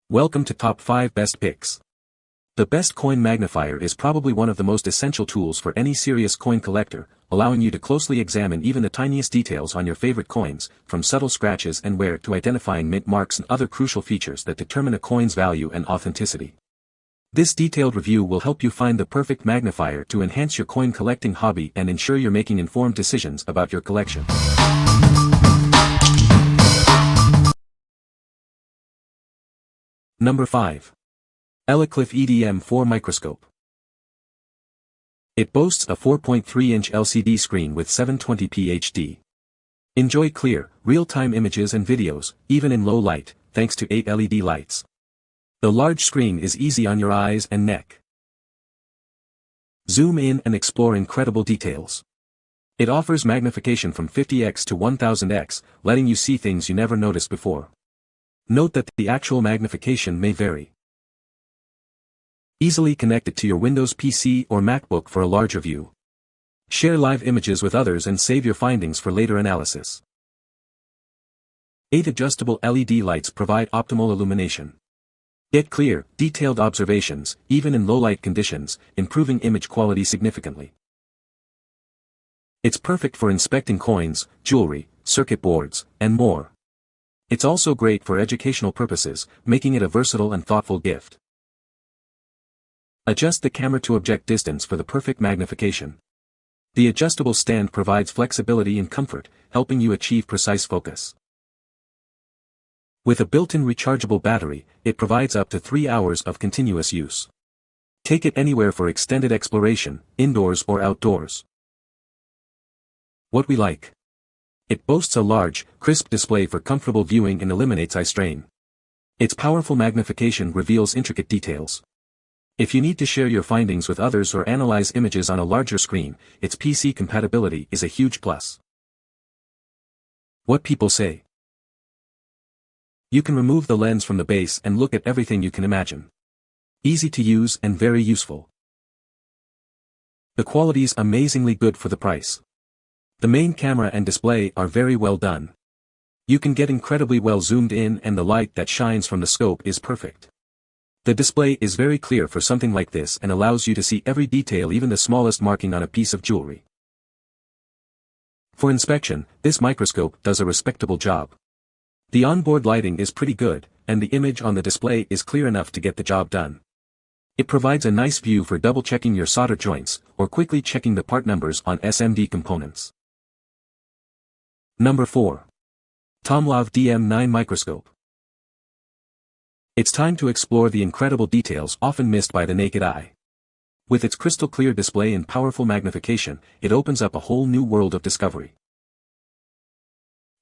Welcome to Top 5 Best Picks. The best coin magnifier is probably one of the most essential tools for any serious coin collector, allowing you to closely examine even the tiniest details on your favorite coins, from subtle scratches and wear to identifying mint marks and other crucial features that determine a coin's value and authenticity. This detailed review will help you find the perfect magnifier to enhance your coin collecting hobby and ensure you're making informed decisions about your collection. Number 5. Elikliv EDM9 Microscope. It boasts a 4.3-inch LCD screen with 720p HD. Enjoy clear, real-time images and videos, even in low light, thanks to 8 LED lights. The large screen is easy on your eyes and neck. Zoom in and explore incredible details. It offers magnification from 50x to 1000x, letting you see things you never noticed before. Note that the actual magnification may vary. Easily connect it to your Windows PC or MacBook for a larger view. Share live images with others and save your findings for later analysis. 8 adjustable LED lights provide optimal illumination. Get clear, detailed observations, even in low-light conditions, improving image quality significantly. It's perfect for inspecting coins, jewelry, circuit boards, and more. It's also great for educational purposes, making it a versatile and thoughtful gift. Adjust the camera to object distance for the perfect magnification. The adjustable stand provides flexibility and comfort, helping you achieve precise focus. With a built-in rechargeable battery, it provides up to 3 hours of continuous use. Take it anywhere for extended exploration, indoors or outdoors. What we like. It boasts a large, crisp display for comfortable viewing and eliminates eye strain. Its powerful magnification reveals intricate details. If you need to share your findings with others or analyze images on a larger screen, its PC compatibility is a huge plus. What people say. You can remove the lens from the base and look at everything you can imagine. Easy to use and very useful. The quality's amazingly good for the price. The main camera and display are very well done. You can get incredibly well zoomed in and the light that shines from the scope is perfect. The display is very clear for something like this and allows you to see every detail, even the smallest marking on a piece of jewelry. For inspection, this microscope does a respectable job. The onboard lighting is pretty good, and the image on the display is clear enough to get the job done. It provides a nice view for double-checking your solder joints, or quickly checking the part numbers on SMD components. Number 4. TOMLOV DM9 Microscope. It's time to explore the incredible details often missed by the naked eye. With its crystal-clear display and powerful magnification, it opens up a whole new world of discovery.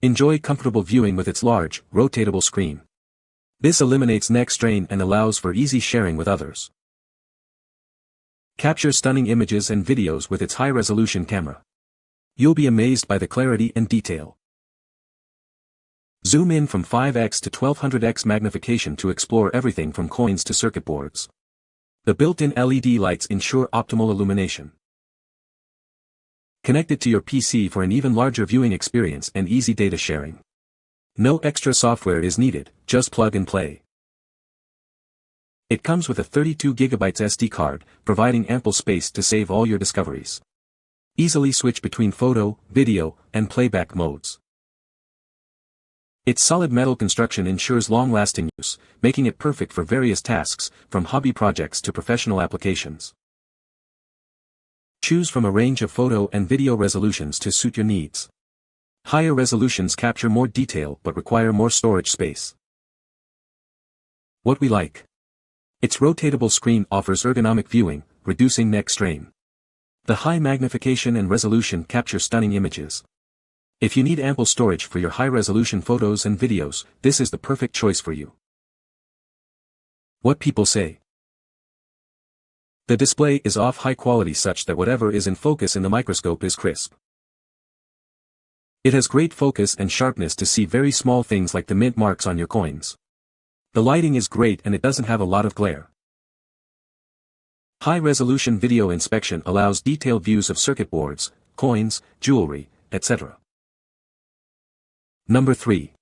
Enjoy comfortable viewing with its large, rotatable screen. This eliminates neck strain and allows for easy sharing with others. Capture stunning images and videos with its high-resolution camera. You'll be amazed by the clarity and detail. Zoom in from 5x to 1200x magnification to explore everything from coins to circuit boards. The built-in LED lights ensure optimal illumination. Connect it to your PC for an even larger viewing experience and easy data sharing. No extra software is needed, just plug and play. It comes with a 32GB SD card, providing ample space to save all your discoveries. Easily switch between photo, video, and playback modes. Its solid metal construction ensures long-lasting use, making it perfect for various tasks, from hobby projects to professional applications. Choose from a range of photo and video resolutions to suit your needs. Higher resolutions capture more detail but require more storage space. What we like. Its rotatable screen offers ergonomic viewing, reducing neck strain. The high magnification and resolution capture stunning images. If you need ample storage for your high-resolution photos and videos, this is the perfect choice for you. What people say. The display is of high quality such that whatever is in focus in the microscope is crisp. It has great focus and sharpness to see very small things like the mint marks on your coins. The lighting is great and it doesn't have a lot of glare. High-resolution video inspection allows detailed views of circuit boards, coins, jewelry, etc. Number 3.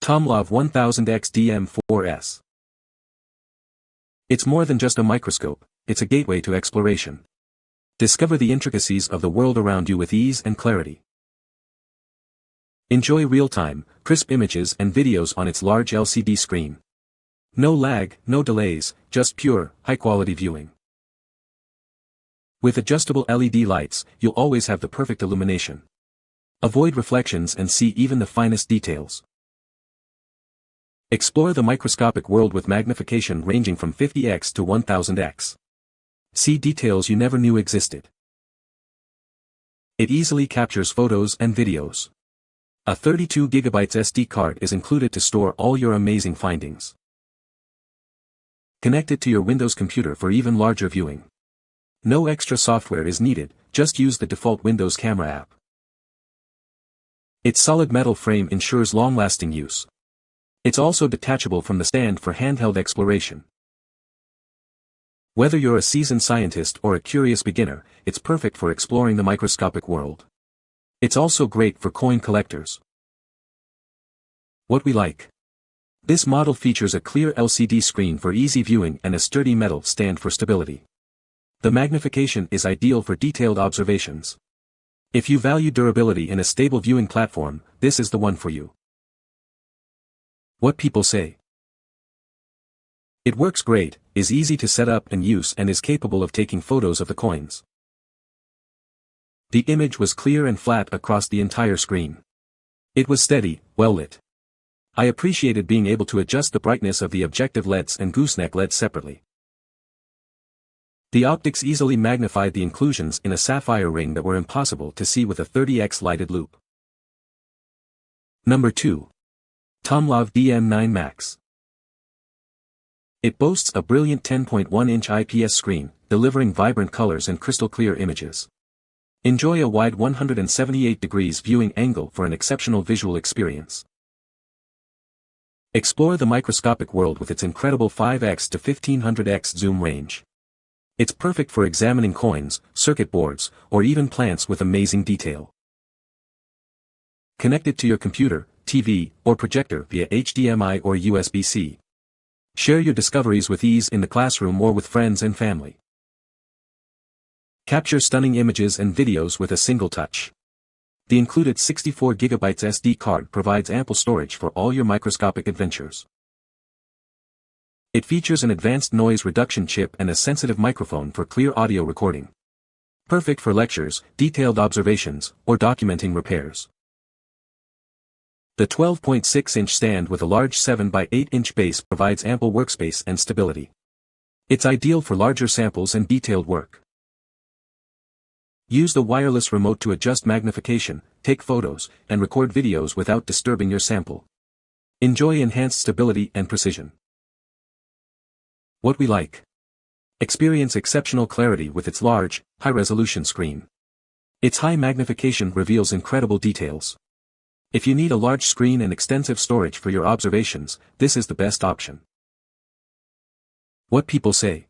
TOMLOV 1000X DM9 S. It's more than just a microscope, it's a gateway to exploration. Discover the intricacies of the world around you with ease and clarity. Enjoy real-time, crisp images and videos on its large LCD screen. No lag, no delays, just pure, high-quality viewing. With adjustable LED lights, you'll always have the perfect illumination. Avoid reflections and see even the finest details. Explore the microscopic world with magnification ranging from 50x to 1000x. See details you never knew existed. It easily captures photos and videos. A 32GB SD card is included to store all your amazing findings. Connect it to your Windows computer for even larger viewing. No extra software is needed, just use the default Windows Camera app. Its solid metal frame ensures long-lasting use. It's also detachable from the stand for handheld exploration. Whether you're a seasoned scientist or a curious beginner, it's perfect for exploring the microscopic world. It's also great for coin collectors. What we like. This model features a clear LCD screen for easy viewing and a sturdy metal stand for stability. The magnification is ideal for detailed observations. If you value durability in a stable viewing platform, this is the one for you. What people say. It works great, is easy to set up and use and is capable of taking photos of the coins. The image was clear and flat across the entire screen. It was steady, well lit. I appreciated being able to adjust the brightness of the objective LEDs and gooseneck LEDs separately. The optics easily magnified the inclusions in a sapphire ring that were impossible to see with a 30x lighted loupe. Number 2. TOMLOV DM9 Max. It boasts a brilliant 10.1-inch IPS screen, delivering vibrant colors and crystal-clear images. Enjoy a wide 178 degrees viewing angle for an exceptional visual experience. Explore the microscopic world with its incredible 5x to 1500x zoom range. It's perfect for examining coins, circuit boards, or even plants with amazing detail. Connect it to your computer, TV, or projector via HDMI or USB-C. Share your discoveries with ease in the classroom or with friends and family. Capture stunning images and videos with a single touch. The included 64GB SD card provides ample storage for all your microscopic adventures. It features an advanced noise reduction chip and a sensitive microphone for clear audio recording. Perfect for lectures, detailed observations, or documenting repairs. The 12.6-inch stand with a large 7x8-inch base provides ample workspace and stability. It's ideal for larger samples and detailed work. Use the wireless remote to adjust magnification, take photos, and record videos without disturbing your sample. Enjoy enhanced stability and precision. What we like. Experience exceptional clarity with its large, high-resolution screen. Its high magnification reveals incredible details. If you need a large screen and extensive storage for your observations, this is the best option. What people say.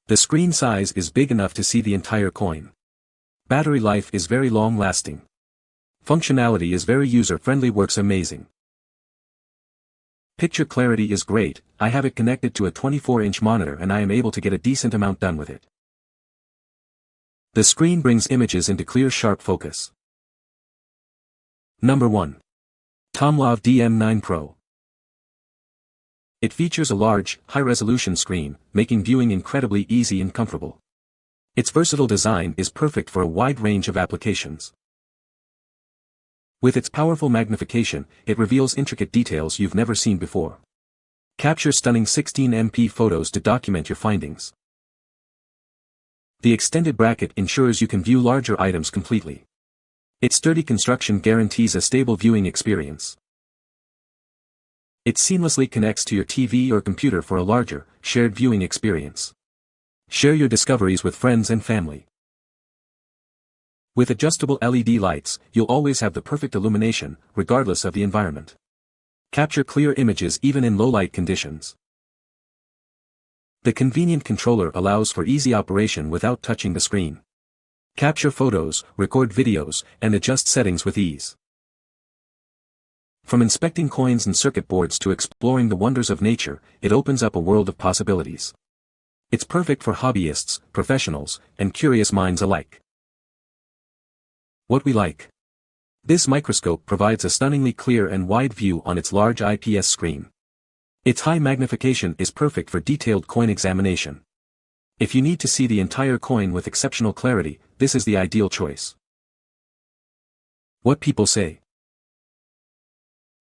The screen size is big enough to see the entire coin. Battery life is very long-lasting. Functionality is very user-friendly, works amazing. Picture clarity is great, I have it connected to a 24-inch monitor and I am able to get a decent amount done with it. The screen brings images into clear sharp focus. Number 1. TOMLOV DM9 Pro. It features a large, high-resolution screen, making viewing incredibly easy and comfortable. Its versatile design is perfect for a wide range of applications. With its powerful magnification, it reveals intricate details you've never seen before. Capture stunning 16MP photos to document your findings. The extended bracket ensures you can view larger items completely. Its sturdy construction guarantees a stable viewing experience. It seamlessly connects to your TV or computer for a larger, shared viewing experience. Share your discoveries with friends and family. With adjustable LED lights, you'll always have the perfect illumination, regardless of the environment. Capture clear images even in low-light conditions. The convenient controller allows for easy operation without touching the screen. Capture photos, record videos, and adjust settings with ease. From inspecting coins and circuit boards to exploring the wonders of nature, it opens up a world of possibilities. It's perfect for hobbyists, professionals, and curious minds alike. What we like. This microscope provides a stunningly clear and wide view on its large IPS screen. Its high magnification is perfect for detailed coin examination. If you need to see the entire coin with exceptional clarity, this is the ideal choice. What people say.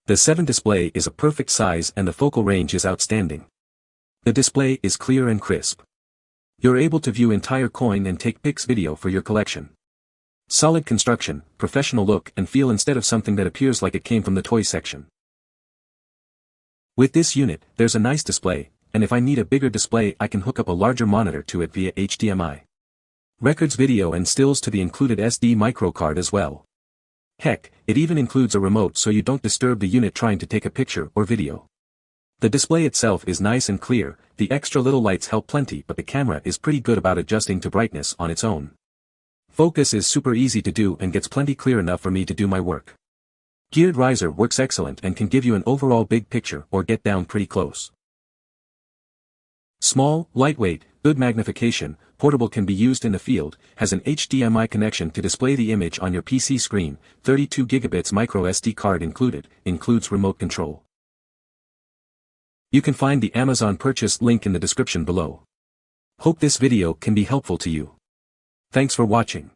The 7 display is a perfect size and the focal range is outstanding. The display is clear and crisp. You're able to view entire coin and take pics video for your collection. Solid construction, professional look and feel instead of something that appears like it came from the toy section. With this unit, there's a nice display, and if I need a bigger display I can hook up a larger monitor to it via HDMI. Records video and stills to the included SD micro card as well. Heck, it even includes a remote so you don't disturb the unit trying to take a picture or video. The display itself is nice and clear, the extra little lights help plenty but the camera is pretty good about adjusting to brightness on its own. Focus is super easy to do and gets plenty clear enough for me to do my work. Geared riser works excellent and can give you an overall big picture or get down pretty close. Small, lightweight, good magnification, portable, can be used in the field, has an HDMI connection to display the image on your PC screen, 32 GB micro SD card included, includes remote control. You can find the Amazon purchase link in the description below. Hope this video can be helpful to you. Thanks for watching.